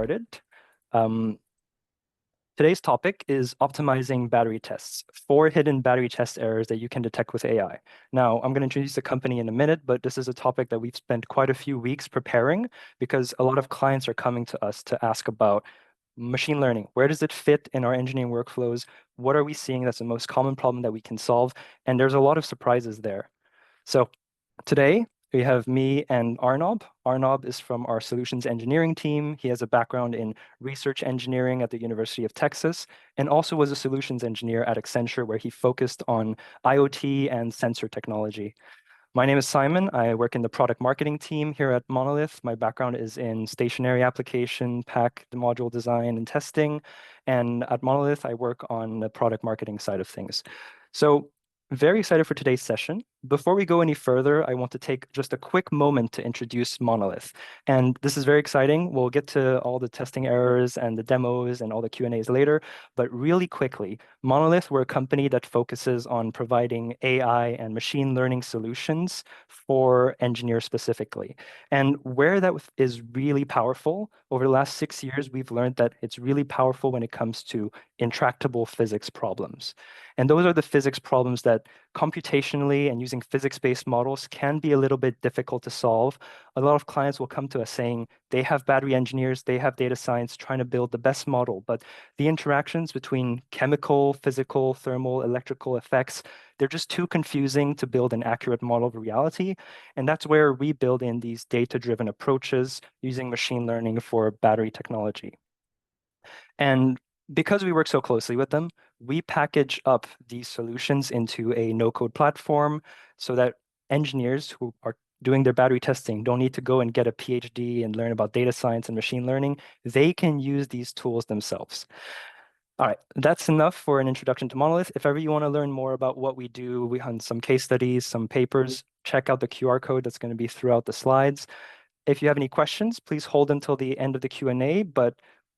started. Um, Today's topic is optimizing battery tests, 4 hidden battery test errors that you can detect with AI. Now, I'm going to introduce the company in a minute, but this is a topic that we've spent quite a few weeks preparing because a lot of clients are coming to us to ask about machine learning. Where does it fit in our engineering workflows? What are we seeing that's the most common problem that we can solve? And there's a lot of surprises there. So today, we have me and Arnob. Arnob is from our solutions engineering team. He has a background in research engineering at the University of Texas and also was a solutions engineer at Accenture, where he focused on IoT and sensor technology. My name is Simon. I work in the product marketing team here at Monolith. My background is in stationary application, pack, module design, and testing. And at Monolith, I work on the product marketing side of things. So very excited for today's session. Before we go any further, I want to take just a quick moment to introduce Monolith. And this is very exciting. We'll get to all the testing errors and the demos and all the Q&As later. But really quickly, Monolith, we're a company that focuses on providing AI and machine learning solutions for engineers specifically. And where that is really powerful, over the last 6 years, we've learned that it's really powerful when it comes to intractable physics problems. And those are the physics problems that computationally and using physics-based models can be a little bit difficult to solve. A lot of clients will come to us saying they have battery engineers, they have data science trying to build the best model, but the interactions between chemical, physical, thermal, electrical effects, they're just too confusing to build an accurate model of reality. And that's where we build in these data-driven approaches using machine learning for battery technology. And because we work so closely with them, we package up these solutions into a no-code platform so that engineers who are doing their battery testing don't need to go and get a PhD and learn about data science and machine learning. They can use these tools themselves. All right, that's enough for an introduction to Monolith. If ever you want to learn more about what we do, we have some case studies, some papers, check out the QR code that's going to be throughout the slides. If you have any questions, please hold until the end of the Q&A, but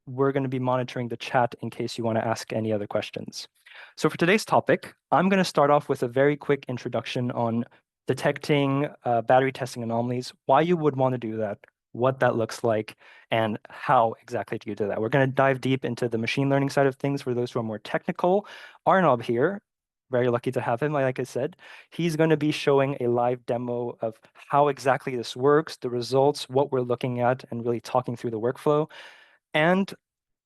we're going to be monitoring the chat in case you want to ask any other questions. So for today's topic, I'm going to start off with a very quick introduction on detecting battery testing anomalies, why you would want to do that, what that looks like, and how exactly do you do that. We're going to dive deep into the machine learning side of things for those who are more technical. Arnob here, very lucky to have him, like I said. He's going to be showing a live demo of how exactly this works, the results, what we're looking at, and really talking through the workflow. And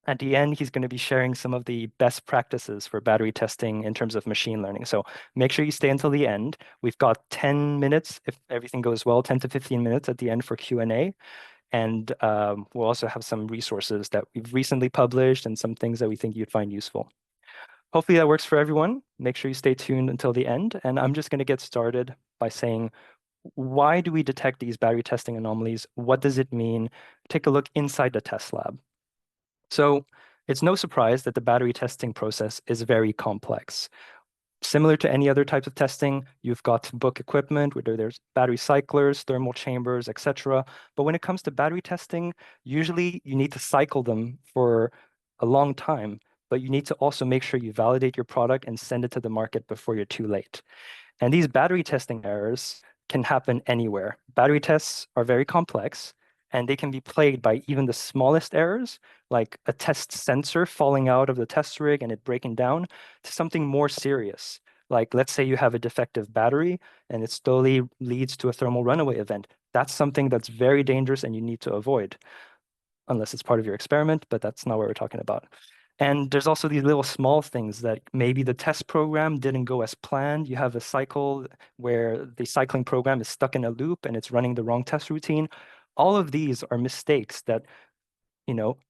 at the end, he's going to be sharing some of the best practices for battery testing in terms of machine learning. So make sure you stay until the end. We've got 10 minutes, if everything goes well, 10 to 15 minutes at the end for Q&A. And we'll also have some resources that we've recently published and some things that we think you'd find useful. Hopefully that works for everyone. Make sure you stay tuned until the end. And I'm just going to get started by saying, why do we detect these battery testing anomalies? What does it mean? Take a look inside the test lab. So it's no surprise that the battery testing process is very complex. Similar to any other types of testing, you've got book equipment, whether there's battery cyclers, thermal chambers, etc. But when it comes to battery testing, usually you need to cycle them for a long time, but you need to also make sure you validate your product and send it to the market before you're too late. And these battery testing errors can happen anywhere. Battery tests are very complex, and they can be plagued by even the smallest errors, like a test sensor falling out of the test rig and it breaking down, to something more serious. Like, let's say you have a defective battery and it slowly leads to a thermal runaway event. That's something that's very dangerous and you need to avoid, unless it's part of your experiment, but that's not what we're talking about. And there's also these little small things that maybe the test program didn't go as planned. You have a cycle where the cycling program is stuck in a loop and it's running the wrong test routine. All of these are mistakes that,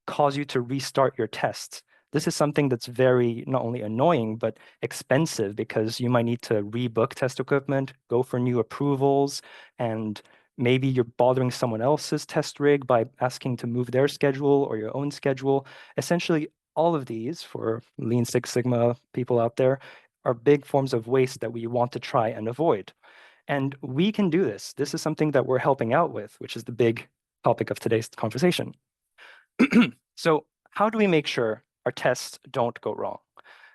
cause you to restart your tests. This is something that's very not only annoying, but expensive because you might need to rebook test equipment, go for new approvals, and maybe you're bothering someone else's test rig by asking to move their schedule or your own schedule. Essentially, all of these, for Lean Six Sigma people out there, are big forms of waste that we want to try and avoid. And we can do this. This is something that we're helping out with, which is the big topic of today's conversation. So how do we make sure our tests don't go wrong?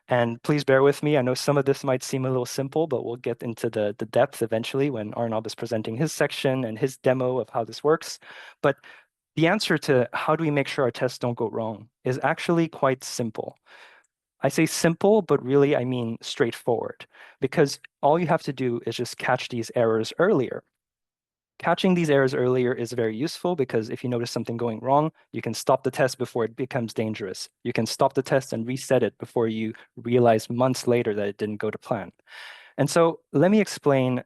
And please bear with me. I know some of this might seem a little simple, but we'll get into the depth eventually when Arnob is presenting his section and his demo of how this works. But The answer to how do we make sure our tests don't go wrong is actually quite simple. I say simple, but really I mean straightforward, because all you have to do is just catch these errors earlier. Catching these errors earlier is very useful because if you notice something going wrong, you can stop the test before it becomes dangerous. You can stop the test and reset it before you realize months later that it didn't go to plan. And so let me explain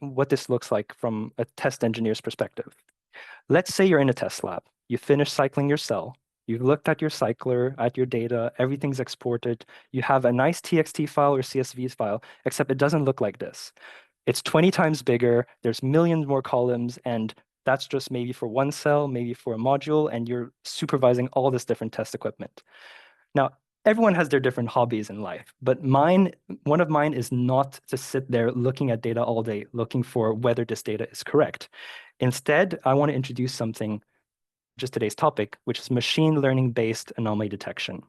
what this looks like from a test engineer's perspective. Let's say you're in a test lab. You finish cycling your cell. You've looked at your cycler, at your data, everything's exported. You have a nice TXT file or CSV file, except it doesn't look like this. It's 20 times bigger, there's millions more columns, and that's just maybe for one cell, maybe for a module, and you're supervising all this different test equipment. Now, everyone has their different hobbies in life, but one of mine is not to sit there looking at data all day, looking for whether this data is correct. Instead, I want to introduce something, just today's topic, which is machine learning-based anomaly detection.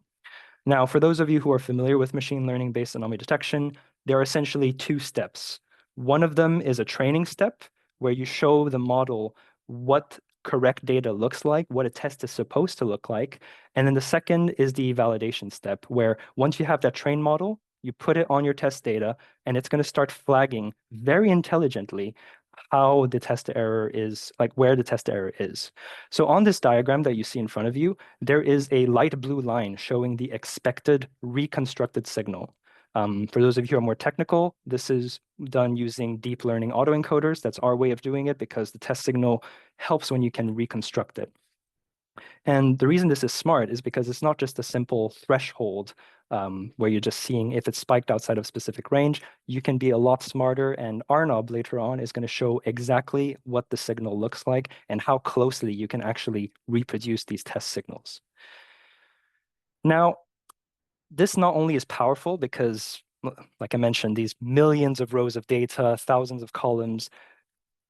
Now, for those of you who are familiar with machine learning-based anomaly detection, there are essentially two steps. One of them is a training step where you show the model what correct data looks like, what a test is supposed to look like. And then the second is the validation step, where once you have that trained model, you put it on your test data, and it's going to start flagging very intelligently how the test error is, like where the test error is. So on this diagram that you see in front of you, there is a light blue line showing the expected reconstructed signal. For those of you who are more technical, this is done using deep learning autoencoders. That's our way of doing it because the test signal helps when you can reconstruct it. And the reason this is smart is because it's not just a simple threshold where you're just seeing if it's spiked outside of a specific range. You can be a lot smarter, and RNOB later on is going to show exactly what the signal looks like and how closely you can actually reproduce these test signals. Now, this not only is powerful because, like I mentioned, these millions of rows of data, thousands of columns,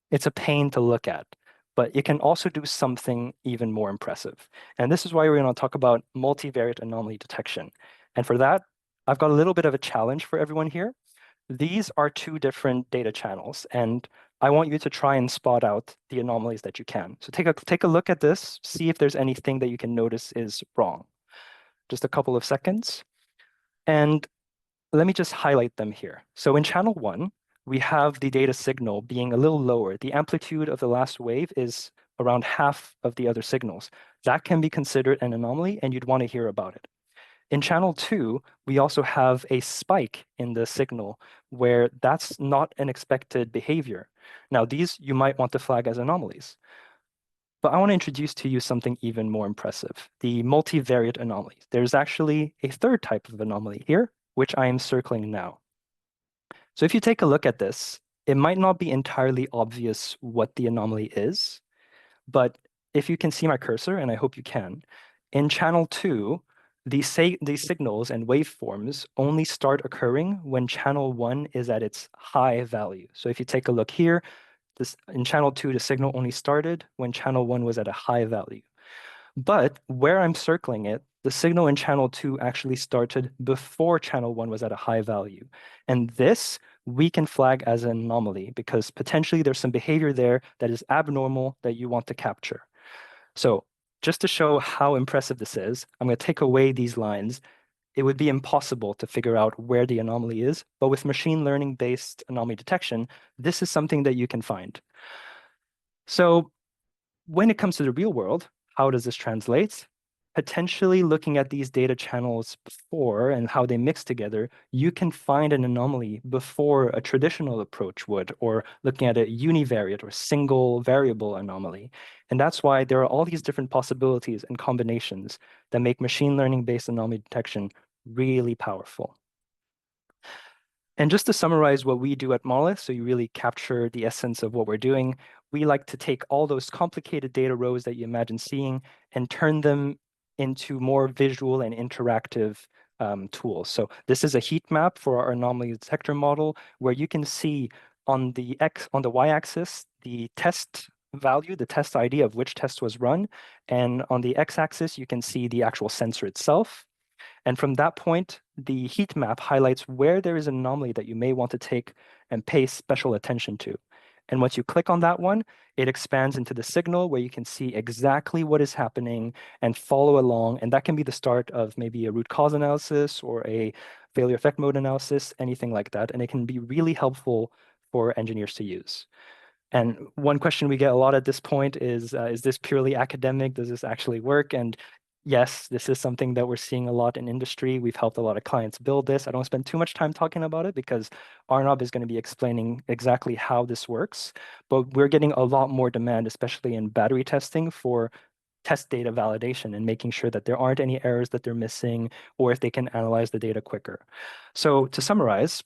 it's a pain to look at, but it can also do something even more impressive. And this is why we're going to talk about multivariate anomaly detection. And for that, I've got a little bit of a challenge for everyone here. These are two different data channels, and I want you to try and spot out the anomalies that you can. So take a look at this, see if there's anything that you can notice is wrong. Just a couple of seconds. And let me just highlight them here. So in channel 1, we have the data signal being a little lower. The amplitude of the last wave is around half of the other signals. That can be considered an anomaly, and you'd want to hear about it. In channel 2, we also have a spike in the signal where that's not an expected behavior. Now, these you might want to flag as anomalies. But I want to introduce to you something even more impressive, the multivariate anomalies. There's actually a third type of anomaly here, which I am circling now. So if you take a look at this, it might not be entirely obvious what the anomaly is, but if you can see my cursor, and I hope you can, in channel 2, these signals and waveforms only start occurring when channel 1 is at its high value. So if you take a look here, in channel 2, the signal only started when channel 1 was at a high value. But where I'm circling it, the signal in channel 2 actually started before channel 1 was at a high value. And this we can flag as an anomaly because potentially there's some behavior there that is abnormal that you want to capture. So just to show how impressive this is, I'm going to take away these lines. It would be impossible to figure out where the anomaly is, but with machine learning-based anomaly detection, this is something that you can find. So when it comes to the real world, how does this translate? Potentially looking at these data channels before and how they mix together, you can find an anomaly before a traditional approach would, or looking at a univariate or single variable anomaly. And that's why there are all these different possibilities and combinations that make machine learning-based anomaly detection really powerful. And just to summarize what we do at Monolith, so you really capture the essence of what we're doing, we like to take all those complicated data rows that you imagine seeing and turn them into more visual and interactive tools. So this is a heat map for our anomaly detector model, where you can see on the y-axis the test value, the test ID of which test was run, and on the x-axis you can see the actual sensor itself. And from that point, the heat map highlights where there is an anomaly that you may want to take and pay special attention to. And once you click on that one, it expands into the signal where you can see exactly what is happening and follow along. And that can be the start of maybe a root cause analysis or a failure effect mode analysis, anything like that. And it can be really helpful for engineers to use. And one question we get a lot at this point is this purely academic? Does this actually work? And yes, this is something that we're seeing a lot in industry. We've helped a lot of clients build this. I don't spend too much time talking about it because Arnab is going to be explaining exactly how this works. But we're getting a lot more demand, especially in battery testing, for test data validation and making sure that there aren't any errors that they're missing, or if they can analyze the data quicker. So to summarize,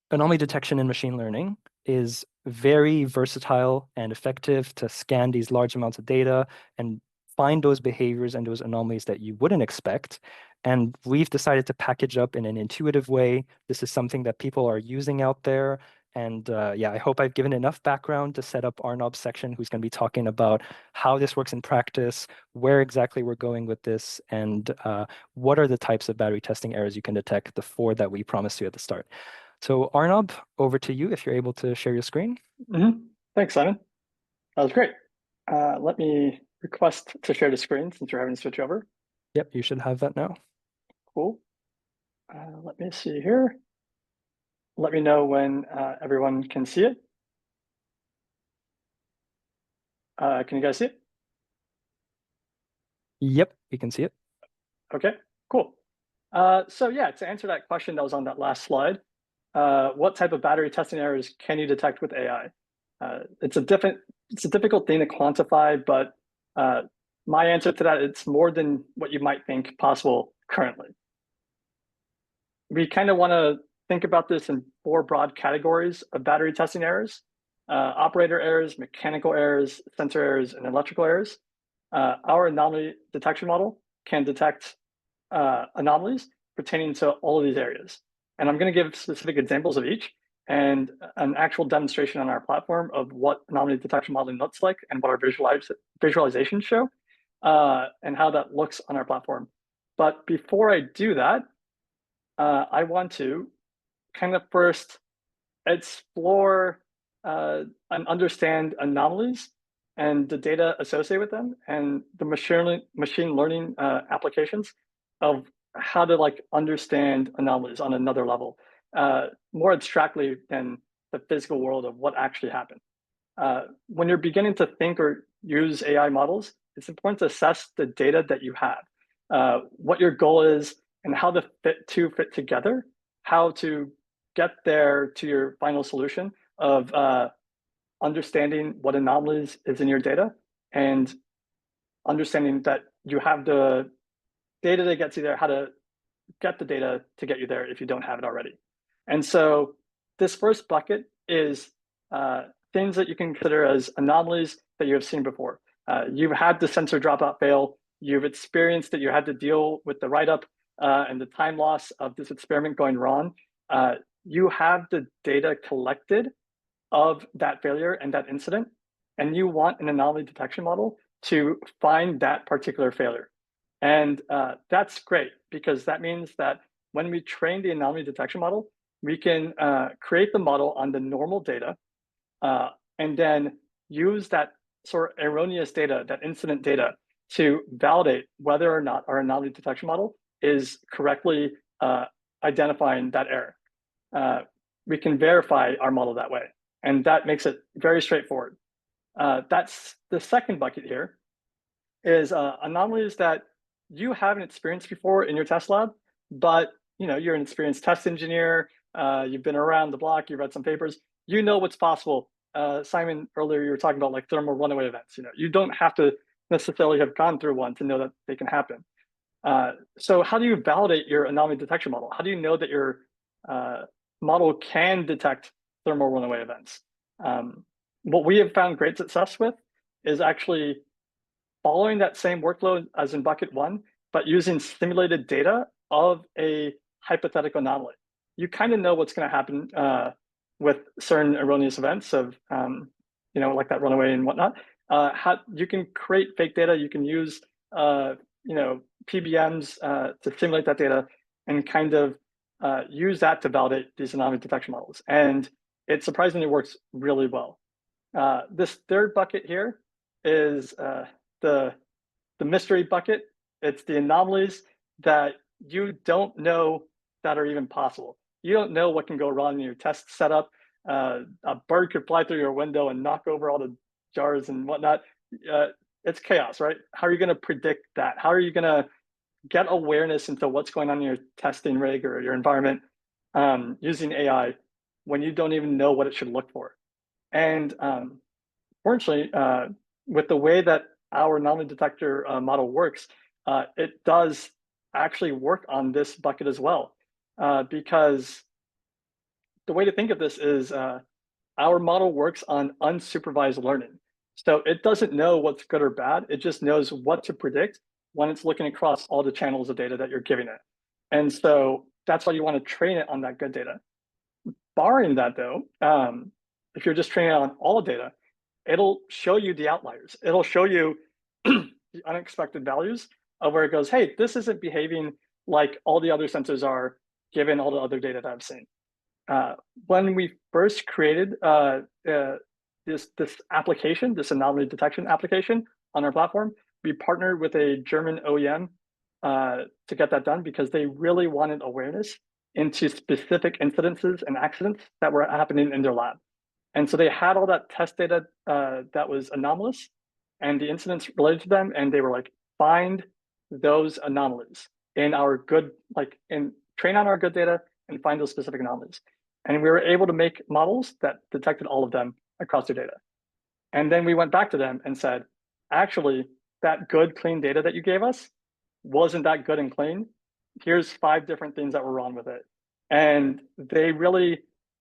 anomaly detection in machine learning is very versatile and effective to scan these large amounts of data and find those behaviors and those anomalies that you wouldn't expect. And we've decided to package up in an intuitive way. This is something that people are using out there. And yeah, I hope I've given enough background to set up Arnab's section, who's going to be talking about how this works in practice, where exactly we're going with this, and what are the types of battery testing errors you can detect, the 4 that we promised you at the start. So Arnab, over to you if you're able to share your screen. Thanks, Simon. That was great. Let me request to share the screen since you're having to switch over. Yep, you should have that now. Cool. Let me see here. Let me know when everyone can see it. Can you guys see it? Yep, we can see it. Okay, cool. So yeah, to answer that question that was on that last slide, what type of battery testing errors can you detect with AI? It's a difficult thing to quantify, but my answer to that, it's more than what you might think possible currently. We kind of want to think about this in 4 broad categories of battery testing errors: operator errors, mechanical errors, sensor errors, and electrical errors. Our anomaly detection model can detect anomalies pertaining to all of these areas. And I'm going to give specific examples of each and an actual demonstration on our platform of what anomaly detection modeling looks like and what our visualizations show and how that looks on our platform. But before I do that, I want to kind of first explore and understand anomalies and the data associated with them and the machine learning applications of how to understand anomalies on another level, more abstractly than the physical world of what actually happened. When you're beginning to think or use AI models, it's important to assess the data that you have, what your goal is, and how the fit together, how to get there to your final solution of understanding what anomalies is in your data and understanding that you have the data that gets you there, how to get the data to get you there if you don't have it already. And so this first bucket is things that you can consider as anomalies that you have seen before. You've had the sensor dropout fail. You've experienced that you had to deal with the write-up and the time loss of this experiment going wrong. You have the data collected of that failure and that incident, and you want an anomaly detection model to find that particular failure. And that's great because that means that when we train the anomaly detection model, we can create the model on the normal data and then use that sort of erroneous data, that incident data, to validate whether or not our anomaly detection model is correctly identifying that error. We can verify our model that way, and that makes it very straightforward. That's the second bucket here, is anomalies that you haven't experienced before in your test lab, but you're an experienced test engineer, you've been around the block, you've read some papers, you know what's possible. Simon, earlier you were talking about thermal runaway events. You don't have to necessarily have gone through one to know that they can happen. So how do you validate your anomaly detection model? How do you know that your model can detect thermal runaway events? What we have found great success with is actually following that same workload as in bucket 1, but using simulated data of a hypothetical anomaly. You kind of know what's going to happen with certain erroneous events of, like that runaway and whatnot. How you can create fake data, you can use, PBMs to simulate that data and kind of use that to validate these anomaly detection models. And it surprisingly works really well. This third bucket here is the mystery bucket. It's the anomalies that you don't know that are even possible. You don't know what can go wrong in your test setup. A bird could fly through your window and knock over all the jars and whatnot. It's chaos, right? How are you going to predict that? How are you going to get awareness into what's going on in your testing rig or your environment using AI when you don't even know what it should look for? And fortunately, with the way that our anomaly detector model works, it does actually work on this bucket as well. Because the way to think of this is our model works on unsupervised learning. So it doesn't know what's good or bad. It just knows what to predict when it's looking across all the channels of data that you're giving it. And so that's why you want to train it on that good data. Barring that, though, if you're just training it on all data, it'll show you the outliers. It'll show you the unexpected values of where it goes, hey, this isn't behaving like all the other sensors are given all the other data that I've seen. When we first created this application, this anomaly detection application on our platform, we partnered with a German OEM to get that done because they really wanted awareness into specific incidences and accidents that were happening in their lab. And so they had all that test data that was anomalous and the incidents related to them. And they were like, find those anomalies in our good, train on our good data and find those specific anomalies. And we were able to make models that detected all of them across their data. And then we went back to them and said, actually, that good, clean data that you gave us wasn't that good and clean. Here's 5 different things that were wrong with it. And they really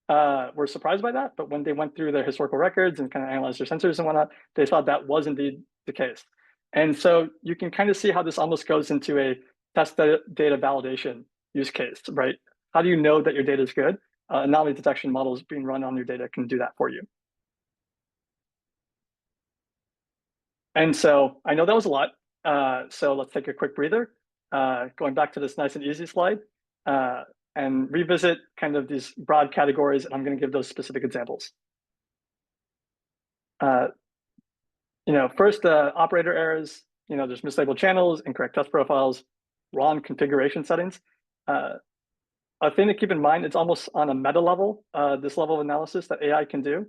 were surprised by that. But when they went through their historical records and kind of analyzed their sensors and whatnot, they thought that was indeed the case. And so you can kind of see how this almost goes into a test data validation use case, right? How do you know that your data is good? Anomaly detection models being run on your data can do that for you. And so I know that was a lot. So let's take a quick breather. Going back to this nice and easy slide and revisit kind of these broad categories. And I'm going to give those specific examples. First, operator errors. There's mislabeled channels, incorrect test profiles, wrong configuration settings. A thing to keep in mind, it's almost on a meta level, this level of analysis that AI can do.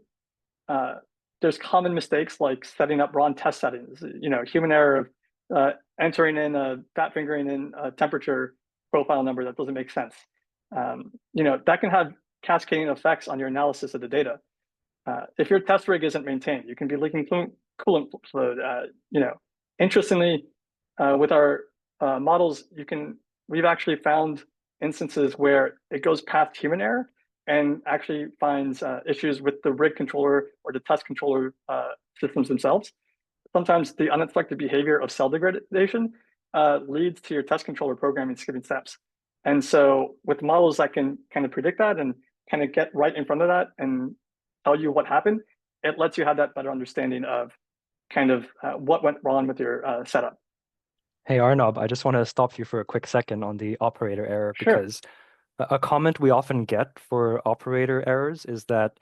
There's common mistakes like setting up wrong test settings, human error of entering in fat fingering in a temperature profile number that doesn't make sense. That can have cascading effects on your analysis of the data. If your test rig isn't maintained, you can be leaking coolant fluid. Interestingly, with our models, we've actually found instances where it goes past human error and actually finds issues with the rig controller or the test controller systems themselves. Sometimes the unexpected behavior of cell degradation leads to your test controller programming skipping steps. And so with models that can kind of predict that and kind of get right in front of that and tell you what happened, it lets you have that better understanding of kind of what went wrong with your setup. Hey Arnab, I just want to stop you for a quick second on the operator error Sure. because a comment we often get for operator errors is that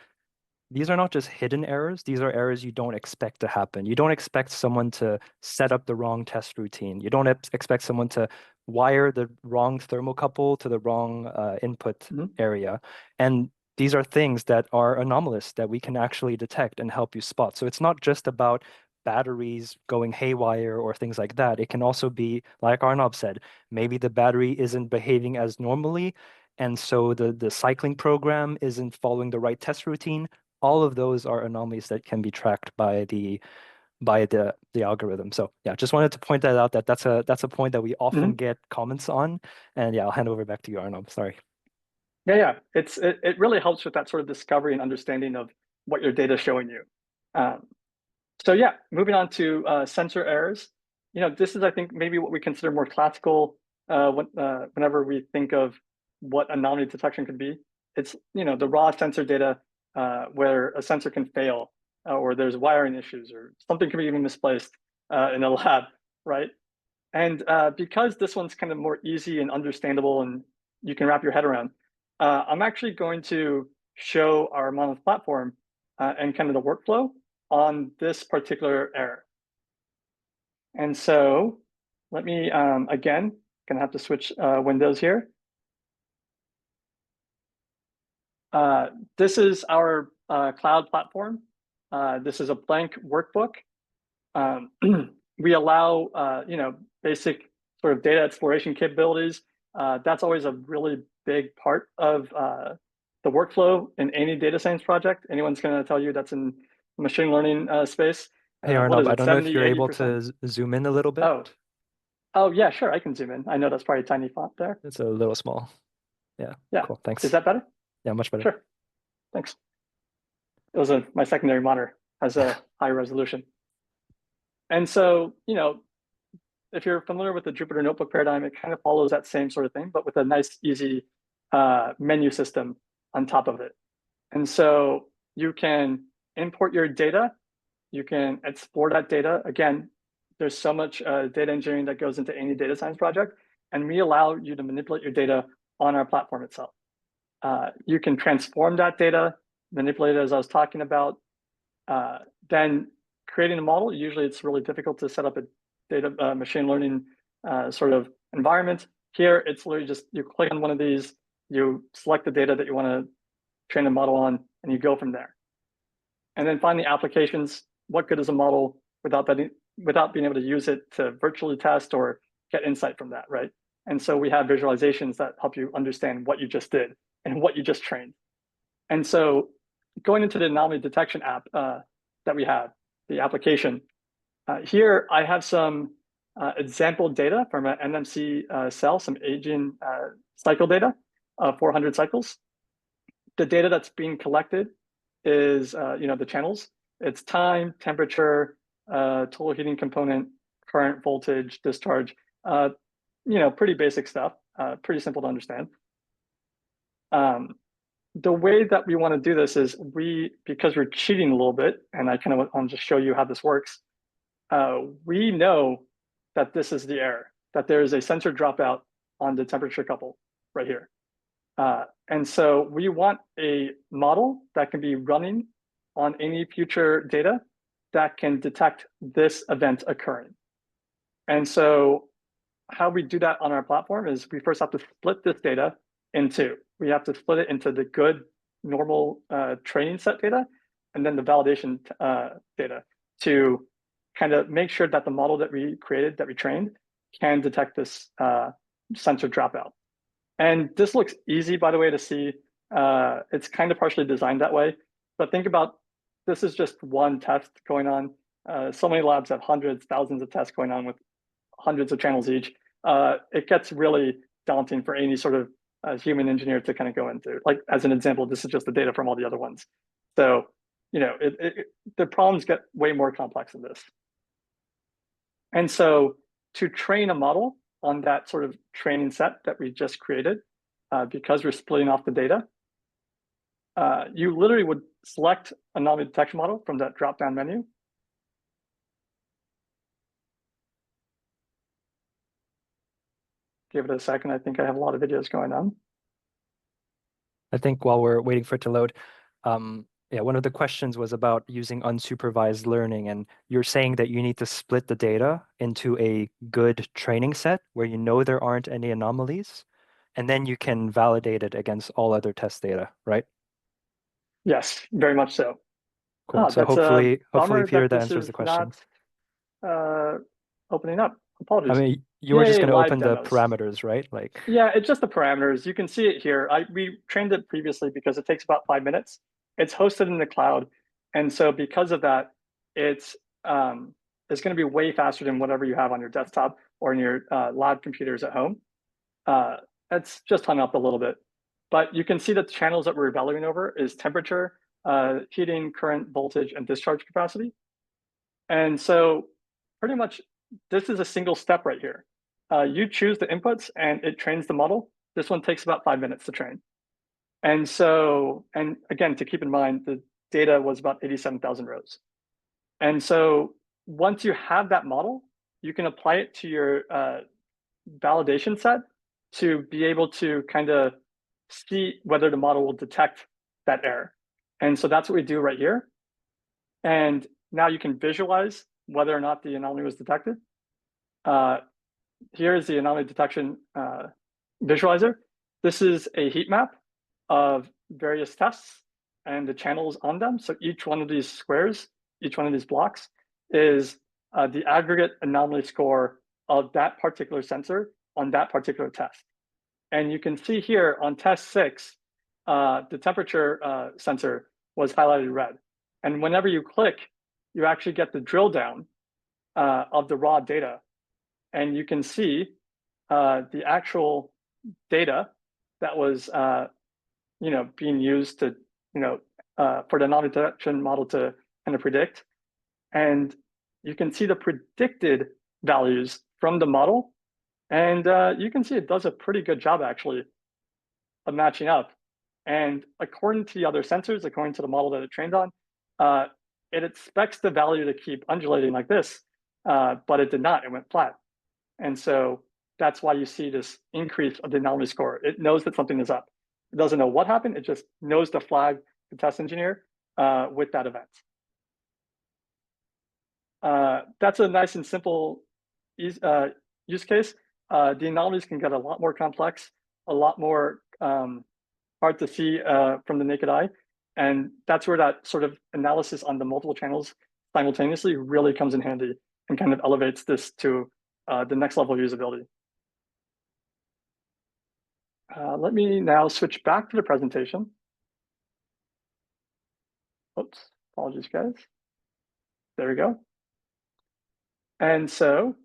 these are not just hidden errors, these are errors you don't expect to happen. You don't expect someone to set up the wrong test routine. You don't expect someone to wire the wrong thermocouple to the wrong input area. And these are things that are anomalous that we can actually detect and help you spot. So it's not just about batteries going haywire or things like that. It can also be, like Arnab said, maybe the battery isn't behaving as normally, and so the cycling program isn't following the right test routine. All of those are anomalies that can be tracked by the algorithm. So yeah, just wanted to point that out, that's a point that we often get comments on. And yeah, I'll hand over back to you, Arnab. Sorry. Yeah. It really helps with that sort of discovery and understanding of what your data is showing you. So yeah, moving on to sensor errors. This is, I think, maybe what we consider more classical whenever we think of what anomaly detection could be. It's, the raw sensor data where a sensor can fail or there's wiring issues or something can be even misplaced in a lab, right? And because this one's kind of more easy and understandable and you can wrap your head around, I'm actually going to show our Monolith platform and kind of the workflow on this particular error. And so let me, again, gonna have to switch windows here. This is our cloud platform. This is a blank workbook. We allow, basic sort of data exploration capabilities. That's always a really big part of the workflow in any data science project. Anyone's going to tell you that's in machine learning space. Hey What Arnav, is I it, don't know if 70, you're able 80%? to zoom in a little bit. Oh, yeah, sure. I can zoom in. I know that's probably a tiny font there. It's a little small. Yeah, Yeah. cool. Thanks. Is that better? Yeah, much better. Sure. Thanks. It was my secondary monitor has a high resolution. And so, if you're familiar with the Jupyter Notebook paradigm, it kind of follows that same sort of thing, but with a nice, easy menu system on top of it. And so you can import your data, you can explore that data. Again, there's so much data engineering that goes into any data science project, and we allow you to manipulate your data on our platform itself. You can transform that data, manipulate it as I was talking about. Then creating a model, usually it's really difficult to set up a data machine learning sort of environment. Here, it's literally just you click on one of these, you select the data that you want to train a model on, and you go from there. And then finally, applications. What good is a model without being able to use it to virtually test or get insight from that, right? And so we have visualizations that help you understand what you just did and what you just trained. And so going into the anomaly detection app that we have, the application, here I have some example data from an NMC cell, some aging cycle data, 400 cycles. The data that's being collected is, the channels. It's time, temperature, total heating component, current, voltage, discharge, pretty basic stuff, pretty simple to understand. The way that we want to do this is because we're cheating a little bit, and I kind of want to just show you how this works. We know that this is the error, that there is a sensor dropout on the temperature couple right here. And so we want a model that can be running on any future data that can detect this event occurring. And so how we do that on our platform is we first have to split this data in two. We have to split it into the good normal training set data and then the validation data to kind of make sure that the model that we created, that we trained, can detect this sensor dropout. And this looks easy, by the way, to see. It's kind of partially designed that way. But think about, this is just one test going on. So many labs have hundreds, thousands of tests going on with hundreds of channels each. It gets really daunting for any sort of human engineer to kind of go into. Like, as an example, this is just the data from all the other ones. So, the problems get way more complex than this. And so to train a model on that sort of training set that we just created, because we're splitting off the data, you literally would select an anomaly detection model from that drop-down menu. Give it a second. I think I have a lot of videos going on. I think while we're waiting for it to load, one of the questions was about using unsupervised learning, and you're saying that you need to split the data into a good training set where you know there aren't any anomalies, and then you can validate it against all other test data, right? Yes, very much so. Cool. So That's a hopefully, bummer Peter, that that this answers is the question. not opening up. I Apologies. mean, you were just going to live open the demos. parameters, right? Like, Yeah, it's just the parameters. You can see it here. We trained it previously because it takes about 5 minutes. It's hosted in the cloud. And so because of that, it's going to be way faster than whatever you have on your desktop or in your lab computers at home. It's just hung up a little bit. But you can see that the channels that we're evaluating over is temperature, heating, current, voltage, and discharge capacity. And so pretty much this is a single step right here. You choose the inputs and it trains the model. This one takes about 5 minutes to train. And so, and again, to keep in mind, the data was about 87,000 rows. And so once you have that model, you can apply it to your validation set to be able to kind of see whether the model will detect that error. And so that's what we do right here. And now you can visualize whether or not the anomaly was detected. Here is the anomaly detection visualizer. This is a heat map of various tests and the channels on them. So each one of these squares, each one of these blocks is the aggregate anomaly score of that particular sensor on that particular test. And you can see here on test 6, the temperature sensor was highlighted red. And whenever you click, you actually get the drill down of the raw data. And you can see the actual data that was being used to, for the anomaly detection model to kind of predict. And you can see the predicted values from the model. And you can see it does a pretty good job, actually, of matching up. And according to the other sensors, according to the model that it trained on, it expects the value to keep undulating like this, but it did not. It went flat. And so that's why you see this increase of the anomaly score. It knows that something is up. It doesn't know what happened. It just knows to flag the test engineer with that event. That's a nice and simple use case. The anomalies can get a lot more complex, a lot more hard to see from the naked eye. And that's where that sort of analysis on the multiple channels simultaneously really comes in handy and kind of elevates this to the next level of usability. Let me now switch back to the presentation. Oops, apologies, guys. There we go. And so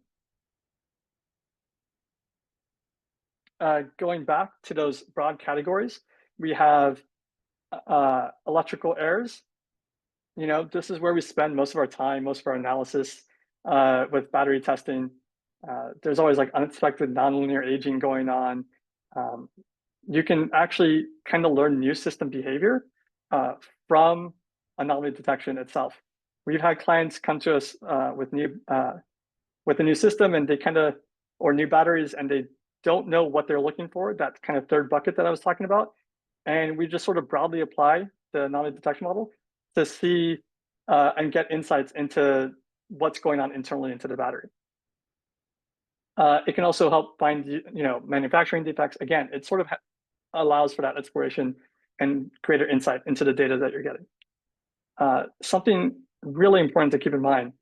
going back to those broad categories, we have electrical errors. This is where we spend most of our time, most of our analysis with battery testing. There's always like unexpected nonlinear aging going on. You can actually kind of learn new system behavior from anomaly detection itself. We've had clients come to us with a new system, and they or new batteries, and they don't know what they're looking for, that kind of third bucket that I was talking about. And we just sort of broadly apply the anomaly detection model to see and get insights into what's going on internally into the battery. It can also help find, manufacturing defects. Again, it sort of allows for that exploration and greater insight into the data that you're getting. Something really important to keep in mind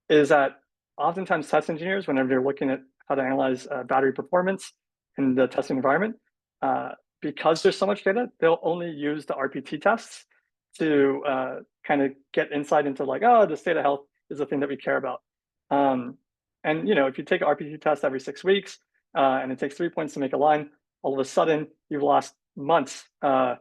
is that oftentimes test engineers, whenever they're looking at how to analyze battery performance in the testing environment, because there's so much data, they'll only use the RPT tests to kind of get insight into like, oh, the state of health is the thing that we care about. And if you take an RPT test every 6 weeks and it takes 3 points to make a line, all of a sudden you've lost months of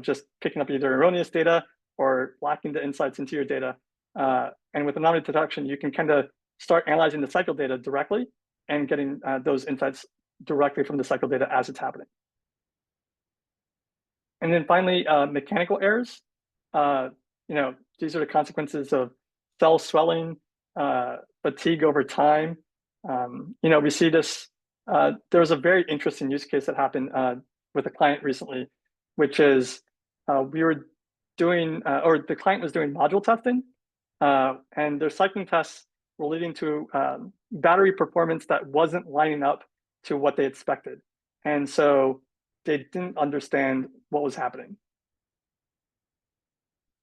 just picking up either erroneous data or lacking the insights into your data. And with anomaly detection, you can kind of start analyzing the cycle data directly and getting those insights directly from the cycle data as it's happening. And then finally, mechanical errors. These are the consequences of cell swelling, fatigue over time. We see this. There was a very interesting use case that happened with a client recently, which is we were doing, or the client was doing module testing, and their cycling tests were leading to battery performance that wasn't lining up to what they expected. And so they didn't understand what was happening.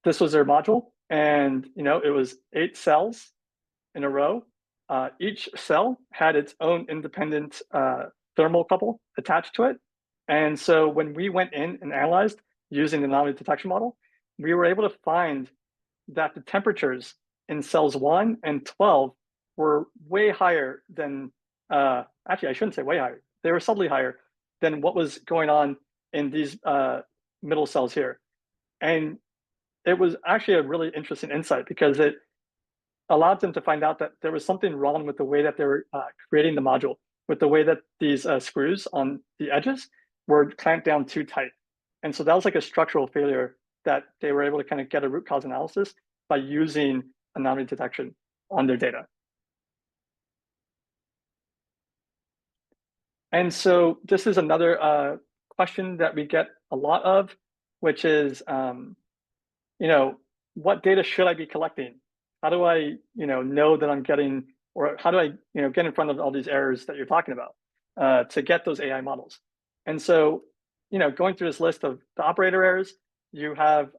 This was their module, and it was 8 cells in a row. Each cell had its own independent thermocouple attached to it. And so when we went in and analyzed using the anomaly detection model, we were able to find that the temperatures in cells 1 and 12 were way higher than, actually, I shouldn't say way higher. They were subtly higher than what was going on in these middle cells here. And it was actually a really interesting insight because it allowed them to find out that there was something wrong with the way that they were creating the module, with the way that these screws on the edges were clamped down too tight. And so that was like a structural failure that they were able to kind of get a root cause analysis by using anomaly detection on their data. And so this is another question that we get a lot of, which is, what data should I be collecting How do I, know that I'm getting, or how do I, get in front of all these errors that you're talking about to get those AI models? And so, going through this list of the operator errors, you have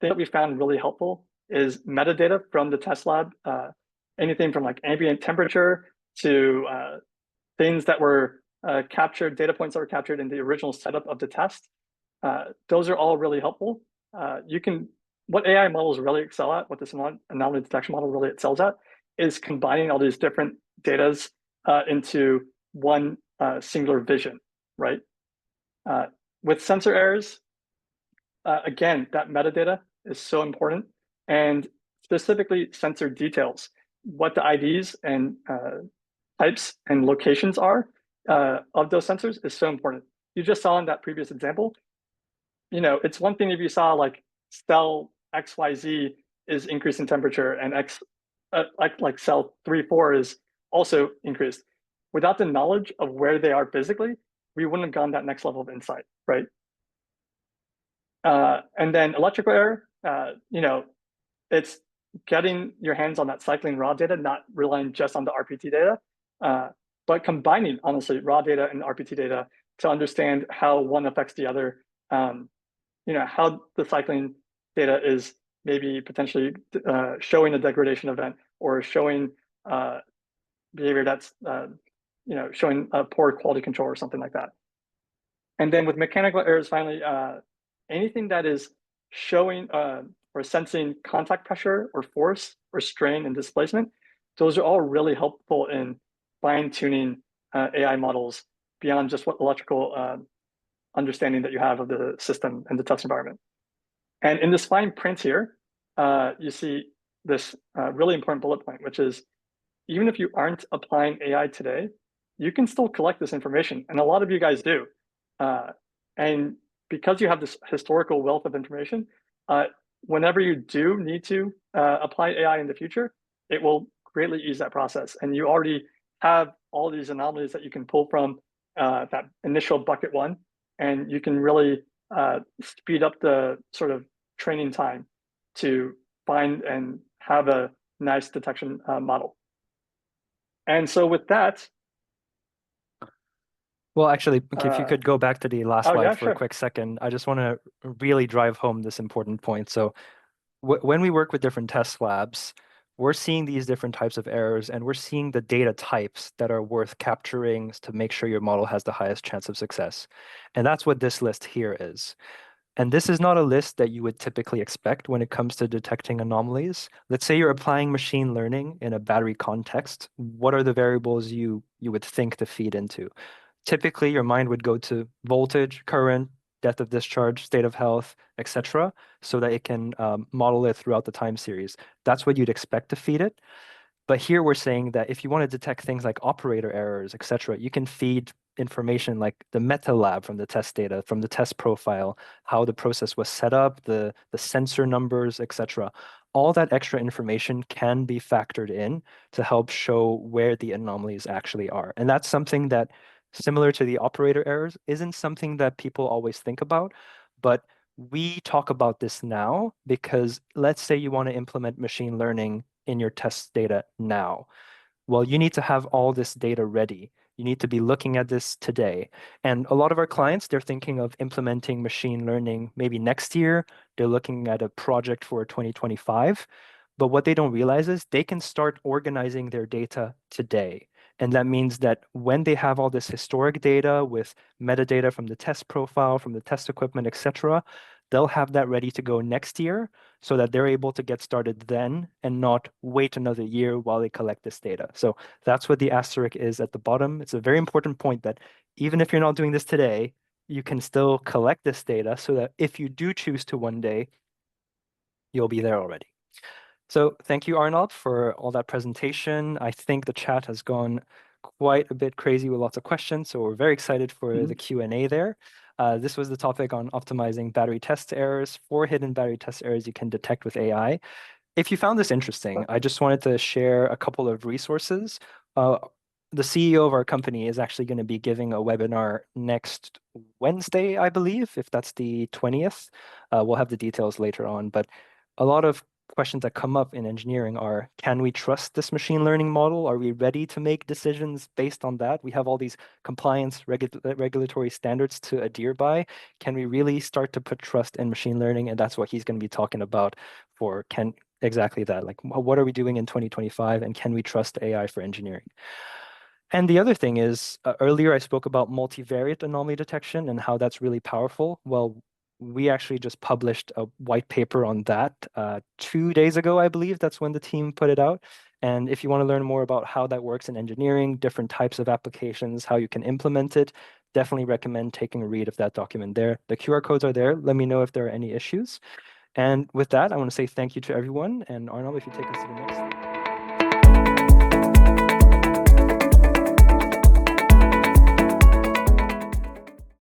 thing that we found really helpful is metadata from the test lab. Anything from like ambient temperature to things that were captured, data points that were captured in the original setup of the test. Those are all really helpful. What AI models really excel at, what this anomaly detection model really excels at, is combining all these different datas into one singular vision, right? With sensor errors, again, that metadata is so important, and specifically sensor details, what the IDs and types and locations are of those sensors is so important. You just saw in that previous example, it's one thing if you saw like cell XYZ is increasing temperature and like cell 3, 4 is also increased. Without the knowledge of where they are physically, we wouldn't have gone that next level of insight, right? And then electrical error, it's getting your hands on that cycling raw data, not relying just on the RPT data, but combining, honestly, raw data and RPT data to understand how one affects the other, how the cycling data is maybe potentially showing a degradation event or showing behavior that's, showing a poor quality control or something like that. And then with mechanical errors, finally, anything that is showing or sensing contact pressure or force or strain and displacement, those are all really helpful in fine-tuning AI models beyond just what electrical understanding that you have of the system and the test environment. And in this fine print here, you see this really important bullet point, which is even if you aren't applying AI today, you can still collect this information. And a lot of you guys do. And because you have this historical wealth of information, whenever you do need to apply AI in the future, it will greatly ease that process. And you already have all these anomalies that you can pull from that initial bucket one, and you can really speed up the sort of training time to find and have a nice detection model. And so with that, Well, actually, if you could go back to the last slide yeah, for a sure. quick second, I just want to really drive home this important point. So when we work with different test labs, we're seeing these different types of errors, and we're seeing the data types that are worth capturing to make sure your model has the highest chance of success. And that's what this list here is. And this is not a list that you would typically expect when it comes to detecting anomalies. Let's say you're applying machine learning in a battery context. What are the variables you would think to feed into? Typically, your mind would go to voltage, current, depth of discharge, state of health, etc., so that it can model it throughout the time series. That's what you'd expect to feed it. But here we're saying that if you want to detect things like operator errors, etc., you can feed information like the meta lab from the test data, from the test profile, how the process was set up, the sensor numbers, etc. All that extra information can be factored in to help show where the anomalies actually are. And that's something that, similar to the operator errors, isn't something that people always think about, but we talk about this now because let's say you want to implement machine learning in your test data now. Well, you need to have all this data ready. You need to be looking at this today. And a lot of our clients, they're thinking of implementing machine learning maybe next year. They're looking at a project for 2025. But what they don't realize is they can start organizing their data today. And that means that when they have all this historic data with metadata from the test profile, from the test equipment, etc., they'll have that ready to go next year so that they're able to get started then and not wait another year while they collect this data. So that's what the asterisk is at the bottom. It's a very important point that even if you're not doing this today, you can still collect this data so that if you do choose to one day, you'll be there already. So thank you, Arnold, for all that presentation. I think the chat has gone quite a bit crazy with lots of questions, so we're very excited for the Q&A there. This was the topic on optimizing battery test errors, 4 hidden battery test errors you can detect with AI. If you found this interesting, I just wanted to share a couple of resources. The CEO of our company is actually going to be giving a webinar next Wednesday, I believe, if that's the 20th. We'll have the details later on, but a lot of questions that come up in engineering are, can we trust this machine learning model? Are we ready to make decisions based on that? We have all these compliance regulatory standards to adhere by. Can we really start to put trust in machine learning? And that's what he's going to be talking about for exactly that. Like, what are we doing in 2025, and can we trust AI for engineering? And the other thing is, earlier I spoke about multivariate anomaly detection and how that's really powerful. Well, we actually just published a white paper on that 2 days ago, I believe. That's when the team put it out. And if you want to learn more about how that works in engineering, different types of applications, how you can implement it, definitely recommend taking a read of that document there. The QR codes are there. Let me know if there are any issues. And with that, I want to say thank you to everyone. And Arnold, if you take us to the next slide.